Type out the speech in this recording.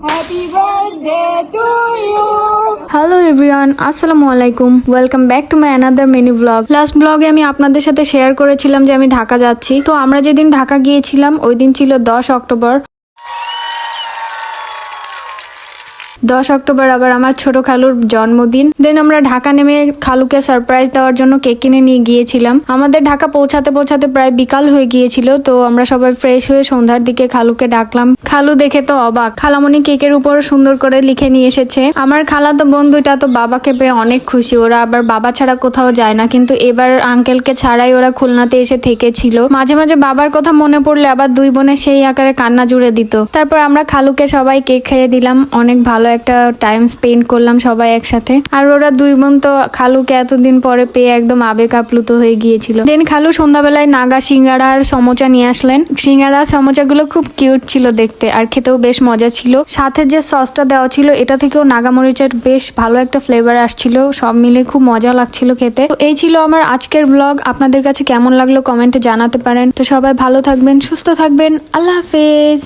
Happy birthday to you. Hello everyone, আসসালামু আলাইকুম। Welcome back to my another mini blog. Last ব্লগে আমি আপনাদের সাথে শেয়ার করেছিলাম যে আমি ঢাকা যাচ্ছি। তো আমরা যেদিন ঢাকা গিয়েছিলাম ওই দিন ছিল 10 অক্টোবর। 10 অক্টোবর আবার আমার ছোট খালুর জন্মদিন। দেন আমরা ঢাকা নেমে খালুকে সারপ্রাইজ দেওয়ার জন্য কেক কিনে নিয়ে গিয়েছিলাম। আমাদের ঢাকা পৌঁছাতে পৌঁছাতে প্রায় বিকাল হয়ে গিয়েছিল। তো আমরা সবাই ফ্রেশ হয়ে সন্ধ্যার দিকে খালুকে ডাকলাম। খালু দেখে তো অবাক, খালামণি কেকের উপর সুন্দর করে লিখে নিয়ে এসেছে। আমার খালাতো বোন দুইটা তো বাবাকে পেয়ে অনেক খুশি। ওরা আবার বাবা ছাড়া কোথাও যায় না, কিন্তু এবার আঙ্কেলকে ছাড়াই ওরা খুলনাতে এসে থেকেছিল। মাঝে মাঝে বাবার কথা মনে পড়লে আবার দুই বোনে সেই আকারে কান্না জুড়ে দিত। তারপর আমরা খালুকে সবাই কেক খেয়ে দিলাম। অনেক ভালো একটা টাইম স্পেন্ড করলাম সবাই একসাথে। আর ওরা দুই বোন তো খালুকে এতদিন পরে পেয়ে একদম আবেগ আপ্লুত হয়ে গিয়েছিল। দেন খালু সন্ধ্যাবেলায় নাগা সিঙ্গারা আর সমোচা নিয়ে আসলেন। সিঙ্গারা সমোচা গুলো খুব কিউট ছিল দেখতে, আর খেতেও বেশ মজা ছিল। সাথে যে সসটা দেওয়া ছিল এটা থেকেও নাগা মরিচের বেশ ভালো একটা ফ্লেভার আসছিল। সব মিলে খুব মজা লাগছিল খেতে। তো এই ছিল আমার আজকের ব্লগ। আপনাদের কাছে কেমন লাগলো কমেন্টে জানাতে পারেন। তো সবাই ভালো থাকবেন, সুস্থ থাকবেন। আল্লাহ হাফেজ।